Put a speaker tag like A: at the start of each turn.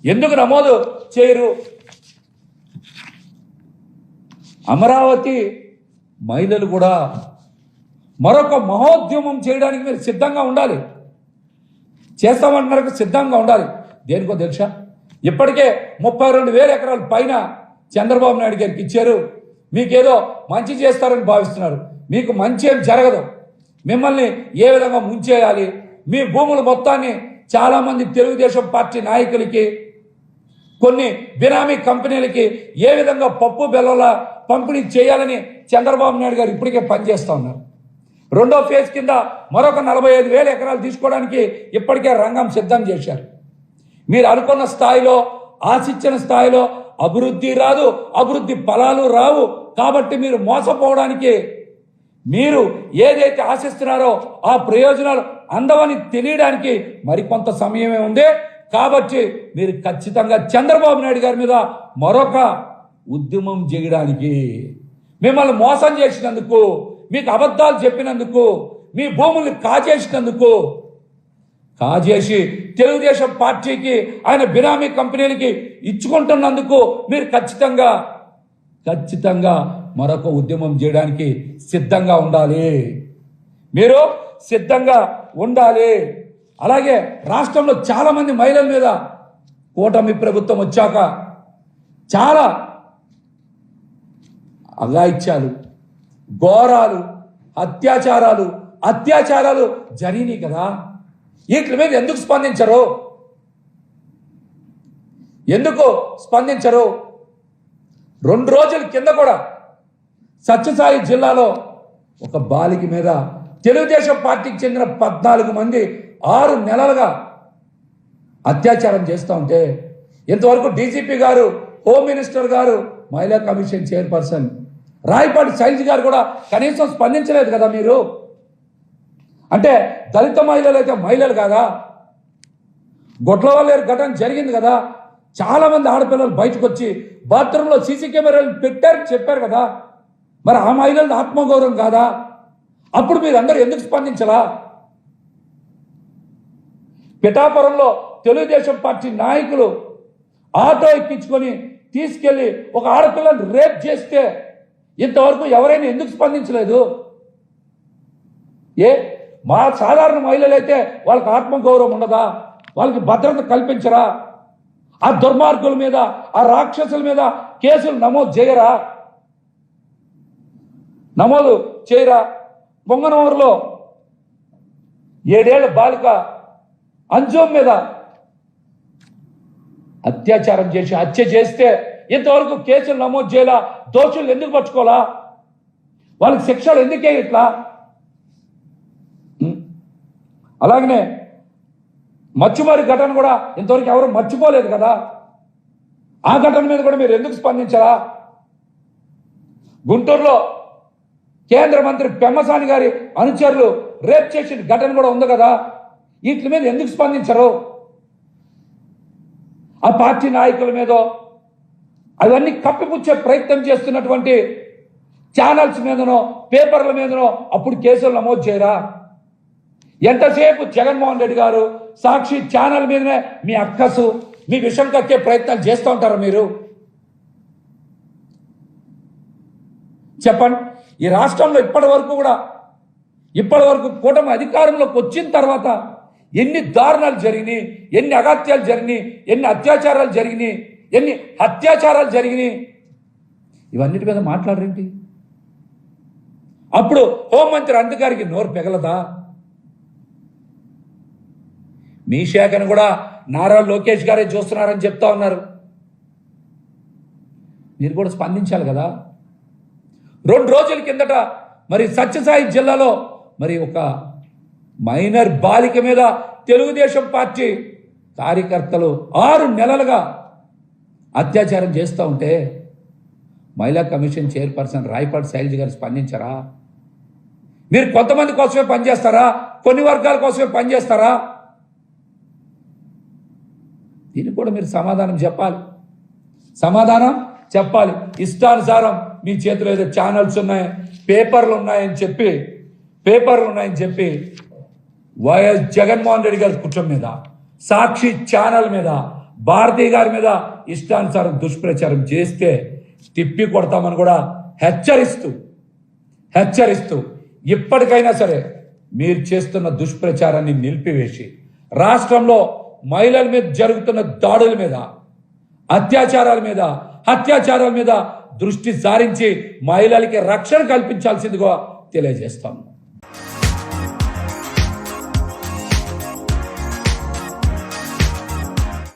A: ఎందుకు నమోదు చేయరు? అమరావతి మహిళలు కూడా మరొక మహోద్యమం చేయడానికి మీరు సిద్ధంగా ఉండాలి. చేస్తామంటున్నారు, సిద్ధంగా ఉండాలి. దేనికో తెలుసా? ఇప్పటికే 32,000 ఎకరాల పైన చంద్రబాబు నాయుడు గారికి ఇచ్చారు. మీకేదో మంచి చేస్తారని భావిస్తున్నారు. మీకు మంచి ఏం జరగదు. మిమ్మల్ని ఏ విధంగా ముంచేయాలి, మీ భూముల మొత్తాన్ని చాలామంది తెలుగుదేశం పార్టీ నాయకులకి, కొన్ని బినామీ కంపెనీలకి ఏ విధంగా పప్పు బెల్లల పంపిణీ చేయాలని చంద్రబాబు నాయుడు గారు ఇప్పటికే పనిచేస్తూ ఉన్నారు. రెండో ఫేజ్ కింద మరొక 45,000 ఎకరాలు తీసుకోవడానికి ఇప్పటికే రంగం సిద్ధం చేశారు. మీరు అనుకున్న స్థాయిలో, ఆశించిన స్థాయిలో అభివృద్ధి రాదు, అభివృద్ధి ఫలాలు రావు. కాబట్టి మీరు మోసపోవడానికి, మీరు ఏదైతే ఆశిస్తున్నారో ఆ ప్రయోజనాలు అందవని తెలియడానికి మరికొంత సమయమే ఉంది. కాబట్టి మీరు ఖచ్చితంగా చంద్రబాబు నాయుడు గారి మీద మరొక ఉద్యమం చేయడానికి, మిమ్మల్ని మోసం చేసినందుకు, మీకు అబద్ధాలు చెప్పినందుకు, మీ భూముల్ని కాజేసినందుకు, కాజేసి తెలుగుదేశం పార్టీకి, ఆయన బినామీ కంపెనీలకి ఇచ్చుకుంటున్నందుకు మీరు ఖచ్చితంగా మరొక ఉద్యమం చేయడానికి సిద్ధంగా ఉండాలి. మీరు సిద్ధంగా ఉండాలి. అలాగే రాష్ట్రంలో చాలామంది మహిళల మీద కూటమి ప్రభుత్వం వచ్చాక చాలా అఘాయిత్యాలు, ఘోరాలు, అత్యాచారాలు జరిగినాయి కదా. వీటి మీద ఎందుకు స్పందించరు? 2 రోజుల కింద కూడా సత్యసాయి జిల్లాలో ఒక బాలిక మీద తెలుగుదేశం పార్టీకి చెందిన 14 మంది 6 నెలలుగా అత్యాచారం చేస్తూ ఉంటే ఇంతవరకు డీజీపీ గారు, హోమ్ మినిస్టర్ గారు, మహిళా కమిషన్ చైర్పర్సన్ రాయపాటి శైలజ గారు కూడా కనీసం స్పందించలేదు కదా. మీరు అంటే దళిత మహిళలు అయితే మహిళలు కాదా? గొడ్లవల్లేరు ఘటన జరిగింది కదా. చాలామంది ఆడపిల్లలు బయటకు వచ్చి బాత్రూంలో సీసీ కెమెరాలు పెట్టారని చెప్పారు కదా. మరి ఆ మహిళల ఆత్మగౌరవం కాదా? అప్పుడు మీరందరూ ఎందుకు స్పందించలా? పిఠాపురంలో తెలుగుదేశం పార్టీ నాయకులు ఆటో ఎక్కించుకొని తీసుకెళ్లి ఒక ఆడపిల్లని రేప్ చేస్తే ఇంతవరకు ఎవరైనా ఎందుకు స్పందించలేదు? మా సాధారణ మహిళలైతే వాళ్ళకి ఆత్మగౌరవం ఉండదా? వాళ్ళకి భద్రత కల్పించరా? ఆ దుర్మార్గుల మీద, ఆ రాక్షసుల మీద కేసులు నమోదు చేయరా? పొంగనూరులో 7 ఏళ్ల బాలిక అంజుం మీద అత్యాచారం చేసి హత్య చేస్తే ఇంతవరకు కేసులు నమోదు చేయాలా? దోషులు ఎందుకు పట్టుకోవాలా? వాళ్ళకి శిక్షలు ఎందుకే ఇట్లా? అలాగనే మచ్చుమారి ఘటన కూడా ఇంతవరకు ఎవరు మర్చిపోలేదు కదా. ఆ ఘటన మీద కూడా మీరు ఎందుకు స్పందించారా? గుంటూరులో కేంద్ర మంత్రి పెమ్మసాని గారి అనుచరులు రేప్ చేసిన ఘటన కూడా ఉంది కదా. వీటి మీద ఎందుకు స్పందించరు? ఆ పార్టీ నాయకుల మీద అవన్నీ కప్పిపుచ్చే ప్రయత్నం చేస్తున్నటువంటి ఛానల్స్ మీదనో, పేపర్ల మీదనో అప్పుడు కేసులు నమోదు చేయరా? ఎంతసేపు జగన్మోహన్ రెడ్డి గారు సాక్షి ఛానల్ మీదనే మీ అక్కసు, మీ విషం కక్కే ప్రయత్నాలు చేస్తూ ఉంటారు మీరు? చెప్పండి. ఈ రాష్ట్రంలో ఇప్పటి వరకు కూటమి అధికారంలోకి వచ్చిన తర్వాత ఎన్ని దారుణాలు జరిగినాయి, ఎన్ని అగత్యాలు జరిగినాయి, ఎన్ని అత్యాచారాలు జరిగినాయి, ఎన్ని అత్యాచారాలు జరిగినాయి, ఇవన్నిటి మీద మాట్లాడరేంటి? అప్పుడు హోంమంత్రి అధికారికి నోరు పెగలదా? మీ శాఖను కూడా నారా లోకేష్ గారే చూస్తున్నారని చెప్తా ఉన్నారు. మీరు కూడా స్పందించాలి కదా. 2 రోజుల కిందట మరి సత్యసాయి జిల్లాలో మరి ఒక మైనర్ బాలిక మీద తెలుగుదేశం పార్టీ కార్యకర్తలు 6 నెలలుగా అత్యాచారం చేస్తూ ఉంటే మహిళా కమిషన్ చైర్పర్సన్ రాయపాటి శైలజ గారు స్పందించారా? మీరు కొంతమంది కోసమే పనిచేస్తారా? కొన్ని వర్గాల కోసమే పనిచేస్తారా? దీనికి కూడా మీరు సమాధానం చెప్పాలి. ఇష్టానుసారం మీ చేతిలో ఏదో ఛానల్స్ ఉన్నాయి, పేపర్లు ఉన్నాయని చెప్పి వైఎస్ జగన్మోహన్ రెడ్డి గారి కుటుంబం మీద, సాక్షి ఛానల్ మీద, భారతి గారి మీద ఇష్టానుసారం దుష్ప్రచారం చేస్తే తిప్పి కొడతామని కూడా హెచ్చరిస్తూ ఇప్పటికైనా సరే మీరు చేస్తున్న దుష్ప్రచారాన్ని నిలిపివేసి రాష్ట్రంలో మహిళల మీద జరుగుతున్న దాడుల మీద అత్యాచారాల మీద దృష్టి సారించి మహిళలకి రక్షణ కల్పించాల్సిందిగా తెలియజేస్తాము.